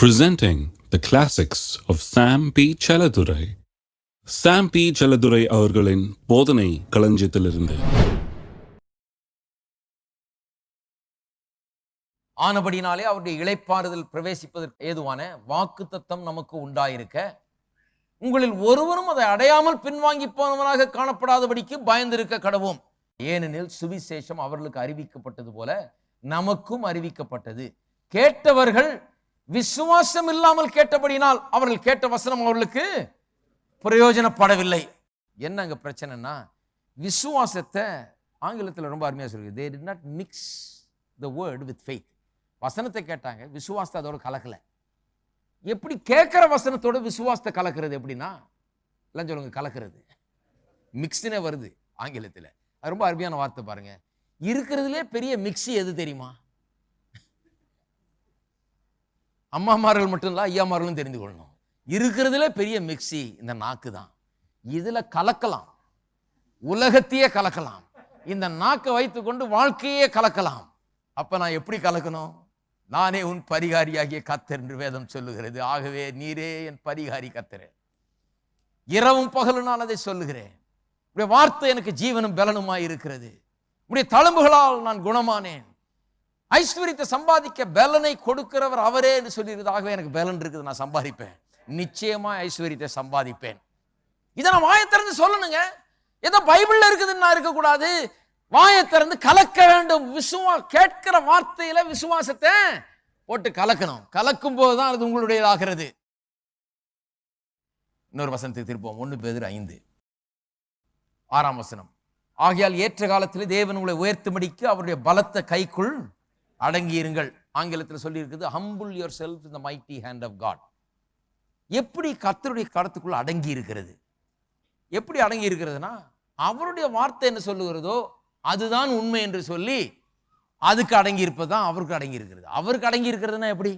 Presenting the classics of Sam P. Chaladurai. Sam P. Chaladurai அவர்களின் போதனை களஞ்சியத்திலிருந்து. ஆனபடினாலே அவருடைய இளைப்பாறுதல் பிரவேசிப்பதற்கு ஏதுவான வாக்குத்தத்தம் நமக்கு உண்டாயிருக்க, உங்களில் ஒருவரும் அதை அடையாமல் பின்வாங்கி போனவனாக காணப்படாதபடிக்கு பயந்திருக்க கடவோம். ஏனெனில் சுவிசேஷம் அவர்களுக்கு அறிவிக்கப்பட்டது போல நமக்கும் அறிவிக்கப்பட்டது. கேட்டவர்கள் விசுவாசம் இல்லாமல் கேட்டபடினால் அவர்கள் கேட்ட வசனம் அவர்களுக்கு பிரயோஜனப்படவில்லை. என்ன அங்க பிரச்சனைனா, விசுவாசத்தை ஆங்கிலத்தில் ரொம்ப அருமையா சொல்லுது, they did not mix the word with faith. வசனத்தை கேட்டாங்க, விசுவாசத்தை அதோட கலக்கல. எப்படி கேட்கிற வசனத்தோட விசுவாசத்தை கலக்கிறது? எப்படின்னா எல்லாம் சொல்லுங்க, கலக்கிறது மிக்ஸ்னே வருது ஆங்கிலத்தில். அது ரொம்ப அருமையான வார்த்தை பாருங்க. இருக்கிறதுலே பெரிய மிக்ஸி எது தெரியுமா? அம்மாமார்கள் மட்டும் இல்ல, ஐயாமார்களும் தெரிந்து கொள்ளணும். இருக்கிறதுல பெரிய மிக்ஸி இந்த நாக்கு தான். இதுல கலக்கலாம், உலகத்தையே கலக்கலாம், இந்த நாக்கை வைத்துக்கொண்டு வாழ்க்கையே கலக்கலாம். அப்ப நான் எப்படி கலக்கணும்? நானே உன் பரிகாரியாகிய கர்த்தர் என்று வேதம் சொல்லுகிறது. ஆகவே நீரே என் பரிகாரி கர்த்தரே, இரவும் பகலும் நான் அதை சொல்லுகிறேன். உடைய வார்த்தை எனக்கு ஜீவனும் பலனுமாய் இருக்கிறது. உடைய தழும்புகளால் நான் குணமானேன். ஐஸ்வர்யத்தை சம்பாதிக்க பலனை கொடுக்கிறவர் அவரே என்று சொல்லியிருக்கிறது. ஆகவே எனக்கு பலன் இருக்குது, நான் சம்பாதிப்பேன், நிச்சயமா ஐஸ்வர்யத்தை சம்பாதிப்பேன். இதை நான் வாயை திறந்து சொல்லணுங்க. ஏதோ பைபிள்ல இருக்குதுன்னு இருக்கக்கூடாது, வாயை திறந்து கலக்க வேண்டும். கேட்கிற வார்த்தையில விசுவாசத்தை போட்டு கலக்கணும். கலக்கும் போதுதான் அது உங்களுடையதாகிறது. இன்னொரு வசனத்துக்கு திருப்போம். 1 பேதுரு 5:6 ஆகையால் ஏற்ற காலத்தில் தேவன் உங்களை உயர்த்தும்படிக்கு அவருடைய பலத்த கைக்குள் அடங்கியிருங்கள். ஆங்கிலத்தில் சொல்லி இருக்குது, humble yourself in the mighty hand of God. எப்படி கர்த்தருடைய கரத்துக்குள்ள அடங்கி இருக்கிறது? எப்படி அடங்கி இருக்கிறதுனா, அவருடைய வார்த்தை என்ன சொல்லுகிறதோ அதுதான் உண்மை என்று சொல்லி அதுக்கு அடங்கி இருப்பது தான் அவருக்கு அடங்கி இருக்கிறது. அவருக்கு அடங்கி இருக்கிறதுனா எப்படி?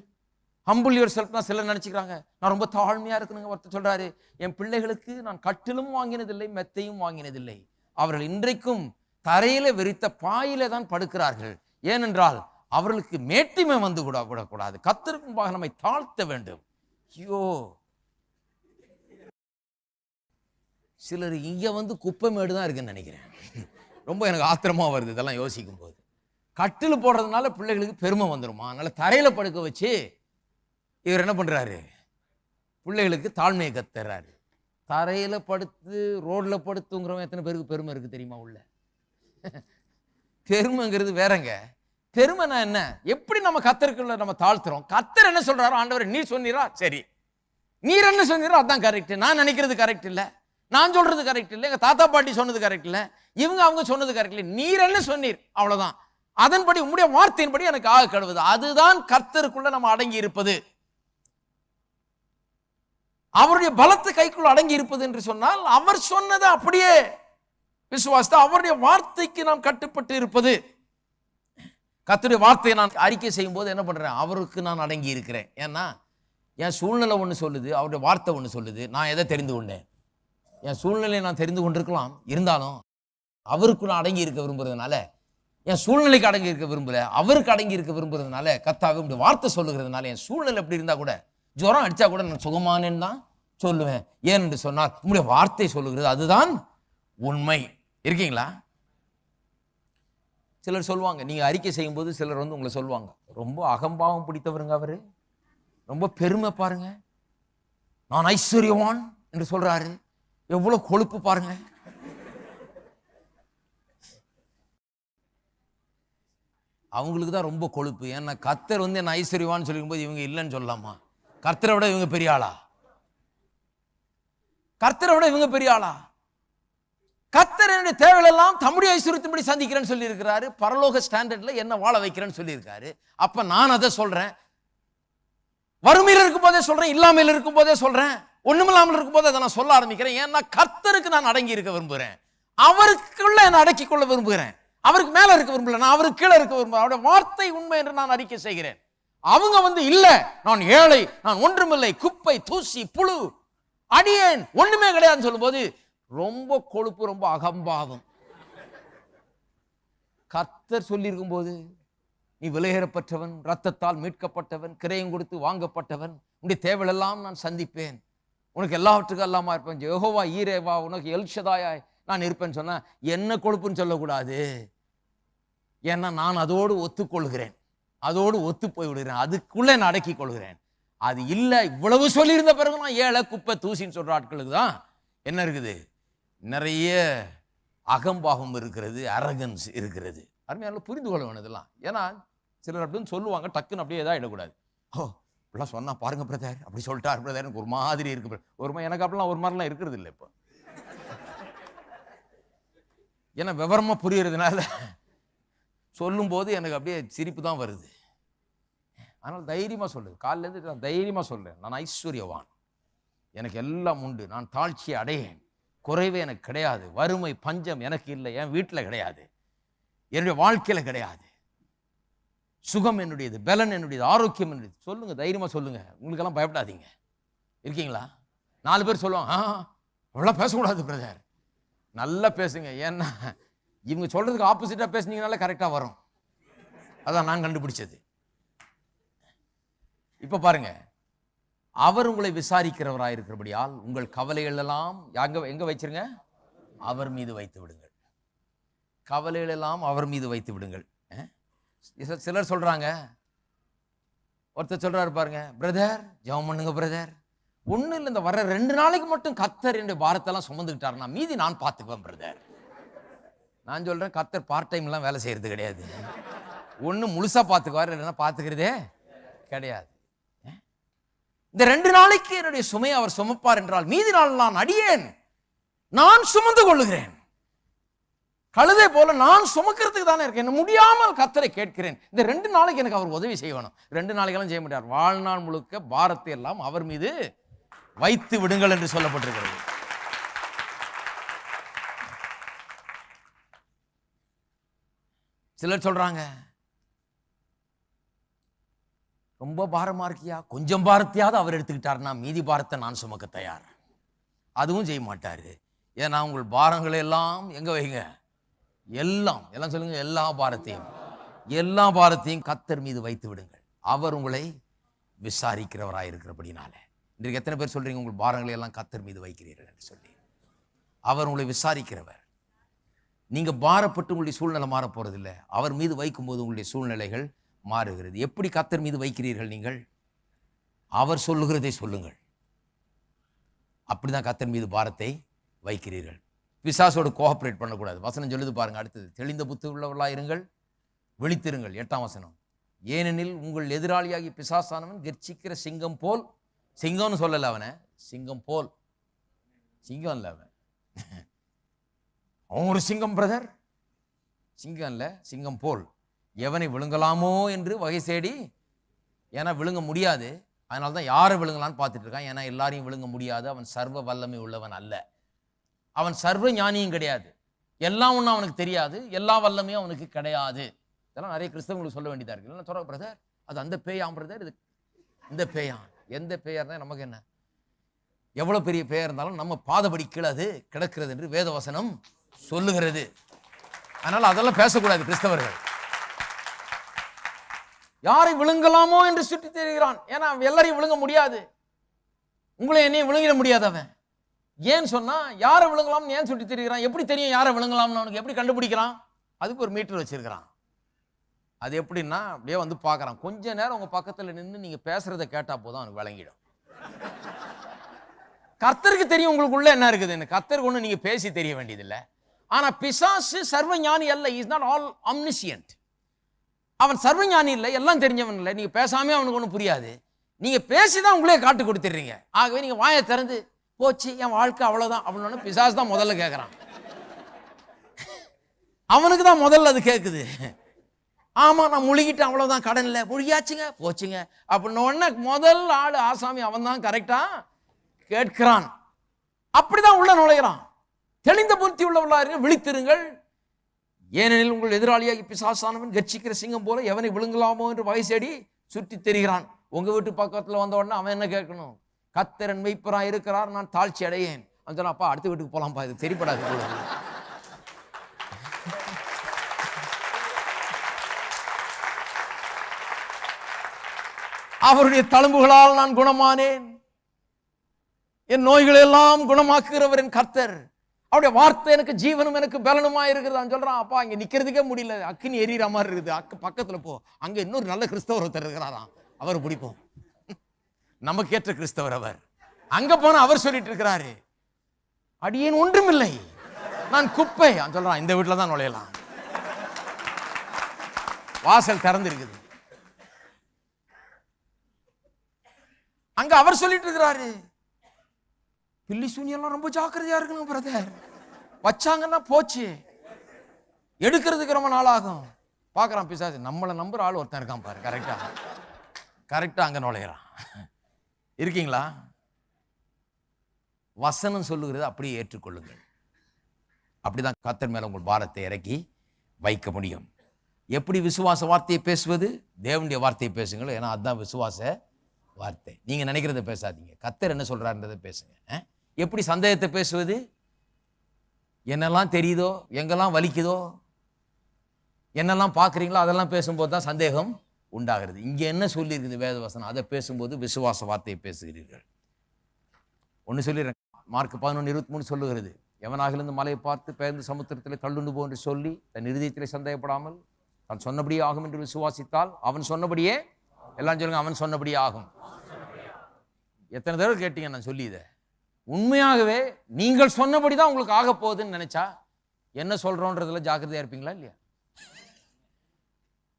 humble yourself தான் சிலர் நினைச்சுக்கிறாங்க. நான் ரொம்ப தாழ்மையா இருக்கணுங்க. ஒருத்தர் சொல்றாரு, என் பிள்ளைகளுக்கு நான் கட்டிலும் வாங்கினதில்லை, மெத்தையும் வாங்கினதில்லை, அவர்கள் இன்றைக்கும் தரையில விரித்த பாயில தான் படுக்கிறார்கள். ஏனென்றால் அவர்களுக்கு மேட்டிமை வந்து விடக்கூடாது. கர்த்தருக்கு முன்பாக நம்மை தாழ்த்த வேண்டும். ஐயோ, சிலர் இங்க வந்து குப்பைமேடு தான் இருக்குன்னு நினைக்கிறேன். ரொம்ப எனக்கு ஆத்திரமா வருது இதெல்லாம் யோசிக்கும் போது. கட்டில் போடுறதுனால பிள்ளைகளுக்கு பெருமை வந்துருமா? அதனால தரையில படுக்க வச்சு இவர் என்ன பண்றாரு? பிள்ளைகளுக்கு தாழ்மையை கத்துறாரு. தரையில படுத்து ரோட்ல படுத்துங்கிறவன் எத்தனை பேருக்கு பெருமை இருக்கு தெரியுமா? உள்ள பெருமைங்கிறது வேறங்க. பெருமைனா என்ன? எப்படி நம்ம கர்த்தருக்குள்ள நம்ம தாழ்த்துறோம். கர்த்தர் என்ன சொல்றாரோ, ஆண்டவர் நீ சொன்னீரா, சரி, நீர் என்ன சொன்னீரோ அதான் கரெக்ட், நான் நினைக்கிறது கரெக்ட் இல்ல, நான் சொல்றது கரெக்ட் இல்லை, எங்க தாத்தா பாட்டி சொன்னது கரெக்ட் இல்லை, அவங்க சொன்னது கரெக்ட் இல்லை, நீர் என்ன சொன்னீர் அவ்வளவுதான், அதன்படி உம்முடைய வார்த்தையின்படி எனக்கு ஆக கழுவுது. அதுதான் கர்த்தருக்குள்ள நம்ம அடங்கி இருப்பது. அவருடைய பலத்த கைக்குள்ள அடங்கி இருப்பது என்று சொன்னால், அவர் சொன்னதை அப்படியே விசுவாசத்தை, அவருடைய வார்த்தைக்கு நாம் கட்டுப்பட்டு இருப்பது. கர்த்தருடைய வார்த்தையை நான் அறிக்கை செய்யும் போது என்ன பண்றேன்? அவருக்கு நான் அடங்கி இருக்கிறேன். ஏன்னா என் சூழ்நிலை ஒன்று சொல்லுது, அவருடைய வார்த்தை ஒன்று சொல்லுது. நான் எதை தெரிந்து கொண்டேன்? என் சூழ்நிலையை நான் தெரிந்து கொண்டிருக்கலாம், இருந்தாலும் அவருக்கு நான் அடங்கி இருக்க விரும்புறதுனால, என் சூழ்நிலைக்கு அடங்கி இருக்க விரும்பல, அவருக்கு அடங்கி இருக்க விரும்புறதுனால, கர்த்தாவே உடைய வார்த்தை சொல்லுகிறதுனால, என் சூழ்நிலை எப்படி இருந்தா கூட, ஜுரம் அடிச்சா கூட நான் சுகமானேன்னு தான் சொல்லுவேன். ஏன் என்று சொன்னால் உங்களுடைய வார்த்தை சொல்லுகிறது, அதுதான் உண்மை. இருக்கீங்களா? சிலர் சொல்லுவாங்க, நீங்க அறிக்கை செய்யும் போது சிலர் வந்து உங்களை சொல்லுவாங்க, ரொம்ப அகம்பாவம் பிடித்தவருங்க அவரு, ரொம்ப பெருமை பாருங்க, நான் ஐஸ்வர்யவான் என்று சொல்றாரு, எவ்வளவு கொழுப்பு பாருங்க. அவங்களுக்கு தான் ரொம்ப கொழுப்பு. ஏன்னா கர்த்தர் வந்து என்ன ஐஸ்வர்யவான்னு சொல்லிக்கும் போது இவங்க இல்லைன்னு சொல்லலாமா? கர்த்தரை விட இவங்க பெரிய ஆளா? கர்த்தரை விட இவங்க பெரிய ஆளா? கர்த்தர் என்னுடைய தேவைகள் எல்லாம் தம்முடைய ஐஸ்வர்யத்தின்படி சந்திக்கிறேன்னு சொல்லி இருக்கிறாரு. பரலோக ஸ்டாண்டர்ட்ல என்ன வாழ வைக்கிறேன்னு சொல்லி இருக்காரு. அப்ப நான் அதை சொல்றேன். வறுமையில் இருக்கும் போதே சொல்றேன், இல்லாமல் இருக்கும் போதே சொல்றேன், ஒண்ணுமில்லாமல் இருக்கும் போதே அதை நான் சொல்ல ஆரம்பிக்கிறேன். ஏன்னா கர்த்தருக்கு நான் அடங்கி இருக்க விரும்புகிறேன், அவருக்குள்ள என்னை அடக்கி கொள்ள விரும்புகிறேன், அவருக்கு மேல இருக்க விரும்பல, நான் அவருக்கு கீழே இருக்க விரும்புகிறேன். அவருடைய வார்த்தை உண்மை என்று நான் அறிக்கை செய்கிறேன். அவங்க வந்து இல்ல, நான் ஏழை, நான் ஒன்றுமில்லை, குப்பை, தூசி, புழு, அடியேன், ஒண்ணுமே கிடையாதுன்னு சொல்லும் போது ரொம்ப கொழுப்பு, ரொம்ப அகம்பாவம். கர்த்தர் சொல்லி இருக்கும் போது நீ விலையேறப்பட்டவன், இரத்தத்தால் மீட்கப்பட்டவன், கிரயம் கொடுத்து வாங்கப்பட்டவன், உன்னுடைய தேவையெல்லாம் நான் சந்திப்பேன், உனக்கு எல்லாவற்றுக்கும் எல்லாமா இருப்பேன், யெகோவா ஈரேவா, உனக்கு எல்ஷதாயாய் நான் இருப்பேன்னு சொன்னா என்ன கொழுப்புன்னு சொல்லக்கூடாது. ஏன்னா நான் அதோடு ஒத்துக்கொள்கிறேன், அதோடு ஒத்து போய் விடுகிறேன், அதுக்குள்ளே நான் அடக்கி கொள்கிறேன். அது இல்லை, இவ்வளவு சொல்லியிருந்த பிறகு நான் ஏழை குப்பை தூசின்னு சொல்ற ஆட்களுக்கு தான் என்ன இருக்குது, நிறைய அகம்பாகம் இருக்கிறது, அரகன்ஸ் இருக்கிறது. அருமையான புரிந்து கொள்ள வேணும் இதெல்லாம். ஏன்னா சிலர் அப்படின்னு சொல்லுவாங்க, டக்குன்னு அப்படியே எதாவது இடக்கூடாது. ஓ இப்படிலாம் சொன்னா பாருங்க பிரதர், அப்படி சொல்லிட்டார் பிரதர், எனக்கு ஒரு மாதிரி இருக்கு, எனக்கு அப்படிலாம் ஒரு மாதிரிலாம் இருக்கிறது இல்லை இப்போ. ஏன்னா விவரமா புரியறதுனால சொல்லும் போது எனக்கு அப்படியே சிரிப்பு தான் வருது. ஆனால் தைரியமா சொல்லுது, காலிலேருந்து நான் தைரியமா சொல்றேன், நான் ஐஸ்வர்யவான், எனக்கு எல்லாம் உண்டு, நான் தாழ்ச்சியை அடையேன், குறைவே எனக்கு கிடையாது, வறுமை பஞ்சம் எனக்கு இல்லை, என் வீட்டில் கிடையாது, என்னுடைய வாழ்க்கையில கிடையாது, சுகம் என்னுடையது, பலன் என்னுடையது, ஆரோக்கியம் என்னுடையது. சொல்லுங்க, தைரியமா சொல்லுங்க, உங்களுக்கெல்லாம் பயப்படாதீங்க. இருக்கீங்களா? 4 பேர் சொல்லுவாங்க அவ்வளோ பேசக்கூடாது பிரதர், நல்லா பேசுங்க. ஏன்னா இவங்க சொல்றதுக்கு ஆப்போசிட்டா பேசுனீங்கனால கரெக்டா வரும். அதான் நான் கண்டுபிடிச்சது. இப்ப பாருங்க, அவர் உங்களை விசாரிக்கிறவராயிருக்கிறபடியால் உங்கள் கவலைகள் எல்லாம் எங்க வச்சிருங்க, அவர் மீது வைத்து விடுங்கள். கவலைகள் எல்லாம் அவர் மீது வைத்து விடுங்கள். சிலர் சொல்றாங்க, ஒருத்தர் சொல்றாரு பாருங்க, பிரதர் ஜெபம் பண்ணுங்க பிரதர், ஒண்ணு இல்லை, இந்த வர 2 நாளைக்கு மட்டும் கர்த்தர் என்னுடைய பாரத்தெல்லாம் சுமந்துக்கிட்டாருன்னா மீதி நான் பார்த்துக்குவேன் பிரதர். நான் சொல்றேன், கர்த்தர் பார்ட் டைம் எல்லாம் வேலை செய்யறது கிடையாது. ஒண்ணு முழுசா பார்த்துக்குவாரு, இல்லைன்னா பார்த்துக்கிறதே கிடையாது. இந்த 2 நாளைக்கு என்னுடைய சுமையை அவர் சுமப்பார் என்றால் மீதி நாள் நான் அடியேன், நான் சுமந்து கொள்ளுகிறேன். கழுதை போல நான் சுமக்கிறதுக்கு தானே இருக்கேன், முடியாமல் கர்த்தரை கேட்கிறேன். இந்த 2 நாளைக்கு எனக்கு அவர் உதவி செய்யணும். 2 நாளைக்கெல்லாம் செய்ய முடியாது. வாழ்நாள் முழுக்க பாரத்தை எல்லாம் அவர் மீது வைத்து விடுங்கள் என்று சொல்லப்பட்டிருக்கிறது. சிலர் சொல்றாங்க, ரொம்ப பாரமா இருக்கியா, கொஞ்சம் பாரத்தையாவது அவர் எடுத்துக்கிட்டாருன்னா மீதி பாரத்தை நான் சுமக்க தயார். அதுவும் செய்ய மாட்டாரு. ஏன்னா உங்கள் பாரங்களை எல்லாம் எங்க வைங்க, எல்லாம் சொல்லுங்க, எல்லா பாரத்தையும் கர்த்தர் மீது வைத்து விடுங்கள், அவர் உங்களை விசாரிக்கிறவராயிருக்கிறபடினால. இன்றைக்கு எத்தனை பேர் சொல்றீங்க உங்கள் பாரங்களை எல்லாம் கர்த்தர் மீது வைக்கிறீர்கள் என்று சொல்லி? அவர் உங்களை விசாரிக்கிறவர். நீங்க பாரப்பட்டு உங்களுடைய சூழ்நிலை மாற போறதில்லை, அவர் மீது வைக்கும்போது உங்களுடைய சூழ்நிலைகள் மாறுகிறது. எப்படி கர்த்தர் மீது வைக்கிறீர்கள் நீங்கள்? அவர் சொல்லுகிறதை சொல்லுங்கள், அப்படிதான் கர்த்தர் மீது பாரத்தை வைக்கிறீர்கள். பிசாசோடு கோஆபரேட் பண்ணக்கூடாது. வசனம் சொல்லுது பாருங்க, அடுத்தது, தெளிந்த புத்தி உள்ளவர்களாக இருங்கள், விழித்திருங்கள். 8ஆம் வசனம், ஏனெனில் உங்கள் எதிராளியாகி பிசாசானவன் கெர்ச்சிக்கிற சிங்கம் போல், சிங்கம்னு சொல்லல அவனை, சிங்கம் போல், சிங்கம் இல்ல அவன், அவன் ஒரு சிங்கம் பிரதர், சிங்கம் இல்ல, சிங்கம் போல் எவனை விழுங்கலாமோ என்று வகை தேடி, ஏன்னா விழுங்க முடியாது, அதனால தான் யாரை விழுங்கலான்னு பார்த்துட்டு இருக்கான். ஏன்னா எல்லாரையும் விழுங்க முடியாது, அவன் சர்வ வல்லமை உள்ளவன் அல்ல, அவன் சர்வ ஞானியும் கிடையாது, எல்லாம் ஒன்றும் அவனுக்கு தெரியாது, எல்லா வல்லமையும் அவனுக்கு கிடையாது. இதெல்லாம் நிறைய கிறிஸ்தவங்களுக்கு சொல்ல வேண்டியதா இருக்கு. இல்லை சொல்ற பிரதர், அது அந்த பேயாம் பிரதர், இது இந்த பேயாம். எந்த பேயா இருந்தால் நமக்கு என்ன, எவ்வளவு பெரிய பேயா இருந்தாலும் நம்ம பாதபடி கீழே அது கிடக்கிறது என்று வேதவசனம் சொல்லுகிறது. அதனால அதெல்லாம் பேசக்கூடாது கிறிஸ்தவர்கள். யாரை விழுங்கலாமோ என்று சுற்றி தெரிகிறான். ஏன்னா எல்லாரையும் விழுங்க முடியாது, உங்களை என்னையும் விழுங்கிட முடியாது அவன். ஏன் சொன்னா, யாரை விழுங்கலாம்னு ஏன் சுற்றி தெரிகிறான்? எப்படி தெரியும் யாரை விழுங்கலாம்னு? அவனுக்கு எப்படி கண்டுபிடிக்கிறான்? அதுக்கு ஒரு மீட்டர் வச்சிருக்கிறான். அது எப்படின்னா, அப்படியே வந்து பார்க்கறான். கொஞ்ச நேரம் உங்க பக்கத்துல நின்று நீங்க பேசுறதை கேட்டா போதும் அவனுக்கு விளங்கிடும். கர்த்தருக்கு தெரியும் உங்களுக்குள்ள என்ன இருக்குதுன்னு. கர்த்தருக்கு ஒண்ணு நீங்க பேசி தெரிய வேண்டியதில்லை. ஆனா பிசாசு சர்வ ஞானி அல்ல. Is not all omniscient. அவன் சர்வ ஞானி இல்லை, எல்லாம் தெரிஞ்சவன் இல்லை. நீங்க பேசாமே அவனுக்கு ஒன்றும் புரியாது. நீங்க பேசிதான் உங்களே காட்டு கொடுத்துடுறீங்க. ஆகவே நீங்க வாயை திறந்து போச்சு என் வாழ்க்கை அவ்வளவுதான் அப்படின்னு பிசாசு தான் முதல்ல கேட்கறான். அவனுக்கு தான் முதல்ல அது கேட்குது. ஆமா நான் முழுகிட்டேன், அவ்வளவுதான், கடன் இல்லை, முழுகியாச்சுங்க, போச்சுங்க அப்படின்னு உடனே முதல் ஆளு ஆசாமி அவன் தான் கரெக்டா கேட்கிறான். அப்படிதான் உள்ள நுழைகிறான். தெளிந்த புத்தி உள்ளவர்களாக விழித்திருங்கள், ஏனெனில் உங்கள் எதிராளியாகி பிசாசானவன் கர்ச்சிக்கிற சிங்கம் போல எவனை விழுங்கலாமோ என்று வகை தேடி சுற்றி தெரிகிறான். உங்க வீட்டு பக்கத்துல வந்த உடனே அவன் என்ன கேட்கணும்? கர்த்தர் மெய்ப்பராய் இருக்கிறார், நான் தாழ்ச்சி அடையேன். அவன் சொன்னா, அப்பா அடுத்த வீட்டுக்கு போலாம்ப்பா, இது தெரிப்படாது. அவருடைய தழும்புகளால் நான் குணமானேன். என் நோய்களை எல்லாம் குணமாக்குகிறவர் என் கர்த்தர். அவருடைய வார்த்தை எனக்கு ஜீவனும் எனக்கு பலனுமா இருக்கிறது சொல்றான். அப்பா இங்க நிக்கிறதுக்கே முடியல, அக்கினி எரியிற மாதிரி இருக்குது. பக்கத்துல போ, அங்க இன்னொரு நல்ல கிறிஸ்தவர் ஒருத்தர் இருக்கிறாராம், அவர் பிடிப்போம். நமக்கேற்ற கிறிஸ்தவர் அவர். அங்க போன அவர் சொல்லிட்டு இருக்கிறாரு, அடியேன் ஒன்றுமில்லை, நான் குப்பை சொல்றான். இந்த வீட்டுல தான் நுழையலாம், வாசல் திறந்து இருக்குது. அங்க அவர் சொல்லிட்டு இருக்கிறாரு, பில்லி சூனியெல்லாம் ரொம்ப ஜாக்கிரதையா இருக்கணும் பிரதர், வச்சாங்கன்னா போச்சு, எடுக்கிறதுக்கு ரொம்ப நாள் ஆகும். பாக்குறான் பிசாசு, நம்மளை நம்புற ஆள் ஒருத்தன் இருக்கான் பாரு, கரெக்டா அங்க நுழையிறான். இருக்கீங்களா? வசனம் சொல்லுகிறது அப்படியே ஏற்றுக்கொள்ளுங்கள். அப்படிதான் கர்த்தர் மேல உங்கள் பாரத்தை இறக்கி வைக்க முடியும். எப்படி விசுவாச வார்த்தையை பேசுவது? தேவனுடைய வார்த்தையை பேசுங்கள், ஏன்னா அதுதான் விசுவாச வார்த்தை. நீங்க நினைக்கிறத பேசாதீங்க, கர்த்தர் என்ன சொல்றாருன்றதை பேசுங்க. எப்படி சந்தேகத்தை பேசுவது? என்னெல்லாம் தெரியுதோ, எங்கெல்லாம் வலிக்குதோ, என்னெல்லாம் பார்க்குறீங்களோ அதெல்லாம் பேசும்போது தான் சந்தேகம் உண்டாகிறது. இங்கே என்ன சொல்லியிருக்குது வேத வசனம், அதை பேசும்போது விசுவாச வார்த்தையை பேசுகிறீர்கள். ஒன்று சொல்லிடுறேன், மார்க் 11:23 சொல்லுகிறது, எவனாகிலிருந்து மலையை பார்த்து பெயர்ந்து சமுத்திரத்தில் தள்ளுண்டு போ என்று சொல்லி தன் இருதயத்தில் சந்தேகப்படாமல் தான் சொன்னபடியே ஆகும் என்று விசுவாசித்தால் அவன் சொன்னபடியே, எல்லாம் சொல்லுங்க, அவன் சொன்னபடியே ஆகும். எத்தனை தடவை கேட்டீங்க நான் சொல்லி இதை? உண்மையாகவே நீங்கள் சொன்னபடிதான் உங்களுக்கு ஆக போகுதுன்னு நினைச்சா என்ன சொல்றோன்றதுல ஜாக்கிரதையா இருப்பீங்களா இல்லையா?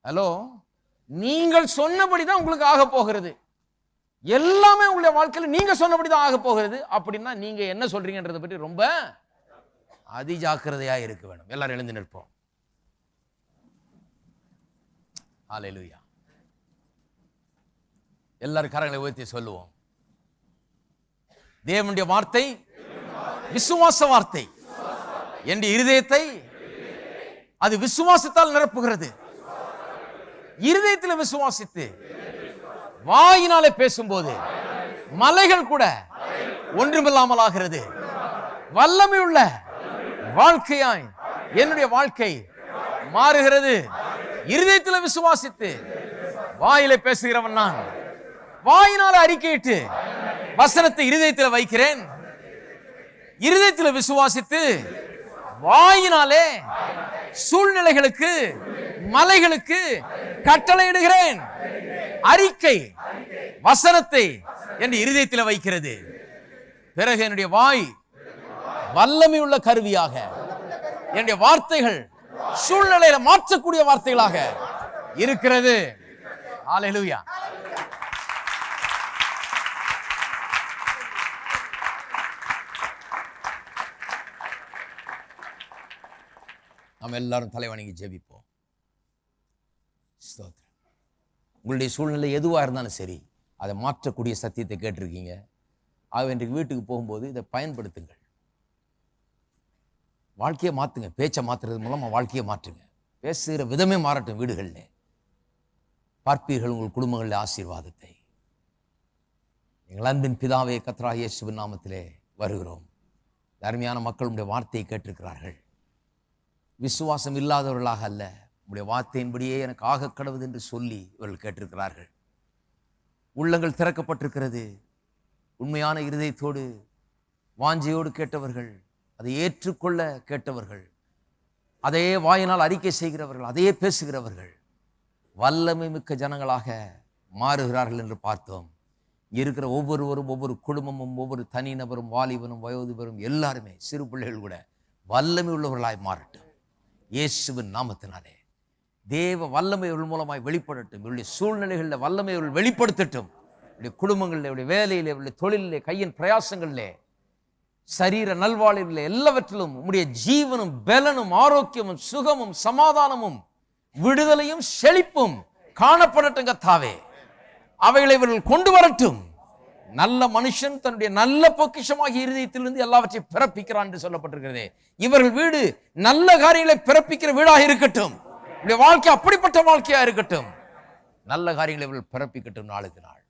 ஹலோ, நீங்கள் சொன்னபடிதான் உங்களுக்கு ஆக போகிறது. எல்லாமே உங்களுடைய வாழ்க்கையில் நீங்க சொன்னபடிதான் ஆக போகிறது. அப்படின்னா நீங்க என்ன சொல்றீங்கன்றதை பற்றி ரொம்ப அதி ஜாக்கிரதையா இருக்க வேணும். எல்லாரும் எழுந்து நிற்போம். ஹல்லேலூயா. எல்லாரும் கரங்களை உயர்த்தி சொல்லுவோம், தேவனுடைய வார்த்தை விசுவாச வார்த்தை. என் இருதயத்தை அது விசுவாசத்தால் நிரப்புகிறது. இருதயத்தில் விசுவாசித்து வாயினாலே பேசும்போது மலைகள் கூட ஒன்றுமில்லாமல் ஆகிறது. வல்லமை உள்ள வாழ்க்கையாய் என்னுடைய வாழ்க்கை மாறுகிறது. இருதயத்தில் விசுவாசித்து வாயிலே பேசுகிறவன் நான். வாயினால அறிக்கையிட்டு வசனத்தை இருதயத்தில் வைக்கிறேன். இருதயத்தில் விசுவாசித்து வாயினாலே சூழ்நிலைகளுக்கு மலைகளுக்கு கட்டளையிடுகிறேன். அறிக்கை வசனத்தை என் இருதயத்தில் வைக்கிறது. பிறகு என்னுடைய வாய் வல்லமை உள்ள கருவியாக, என்னுடைய வார்த்தைகள் சூழ்நிலையில மாற்றக்கூடிய வார்த்தைகளாக இருக்கிறது. ஹல்லேலூயா. நாம் எல்லாரும் தலைவணங்கி ஜெபிப்போம். ஸ்தோத்திரம். உங்களுடைய சூழ்நிலை எதுவாக இருந்தாலும் சரி, அதை மாற்றக்கூடிய சத்தியத்தை கேட்டிருக்கீங்க. ஆக இன்றைக்கு வீட்டுக்கு போகும்போது இதை பயன்படுத்துங்கள். வாழ்க்கையை மாற்றுங்க. பேச்சை மாற்றுறது மூலமாக வாழ்க்கையை மாற்றுங்க. பேசுகிற விதமே மாறட்டும். வீடுகளில் பார்ப்பீர்கள் உங்கள் குடும்பங்களில் ஆசீர்வாதத்தை. எங்கள் அன்பின் பிதாவே, கர்த்தராகிய இயேசுவின் நாமத்திலே வருகிறோம். அருமையான மக்களுடைய வார்த்தையை கேட்டிருக்கிறார்கள். விசுவாசம் இல்லாதவர்களாக அல்ல, உங்களுடைய வார்த்தையின்படியே எனக்கு ஆக கடவுது என்று சொல்லி இவர்கள் கேட்டிருக்கிறார்கள். உள்ளங்கள் திறக்கப்பட்டிருக்கிறது. உண்மையான இருதயத்தோடு வாஞ்சையோடு கேட்டவர்கள், அதை ஏற்றுக்கொள்ள கேட்டவர்கள், அதையே வாயினால் அறிக்கை செய்கிறவர்கள், அதையே பேசுகிறவர்கள் வல்லமை மிக்க ஜனங்களாக மாறுகிறார்கள் என்று பார்த்தோம். இருக்கிற ஒவ்வொருவரும், ஒவ்வொரு குடும்பமும், ஒவ்வொரு தனிநபரும், வாலிபனும் வயோதிபரும் எல்லாருமே, சிறு பிள்ளைகள் கூட வல்லமை உள்ளவர்களாய் மாறட்டும். இயேசுவின் நாமத்தினாலே தேவ வல்லமை அவர்கள் மூலமாய் வெளிப்படட்டும். இவருடைய சூழ்நிலைகளில் வல்லமை அவர்கள் வெளிப்படுத்தட்டும். இவருடைய குடும்பங்களில், இவருடைய வேலையிலே, இவருடைய தொழிலிலே, கையின் பிரயாசங்களிலே, சரீர நல்வாழ்விலே, எல்லாவற்றிலும் உம்முடைய ஜீவனும் பலனும் ஆரோக்கியமும் சுகமும் சமாதானமும் விடுதலையும் செழிப்பும் காணப்படட்டும் கர்த்தாவே. அவைகளை இவர்கள் கொண்டு வரட்டும். நல்ல மனுஷன் தன்னுடைய நல்ல பொக்கிஷமாகி இருதயத்திலிருந்து எல்லாவற்றையும் பிறப்பிக்கிறான் என்று சொல்லப்பட்டிருக்கிறது. இவர்கள் வீடு நல்ல காரியங்களை பிறப்பிக்கிற வீடாக இருக்கட்டும். வாழ்க்கை அப்படிப்பட்ட வாழ்க்கையா இருக்கட்டும். நல்ல காரியங்களை இவர்கள் பிறப்பிக்கட்டும் நாளுக்கு நாள்.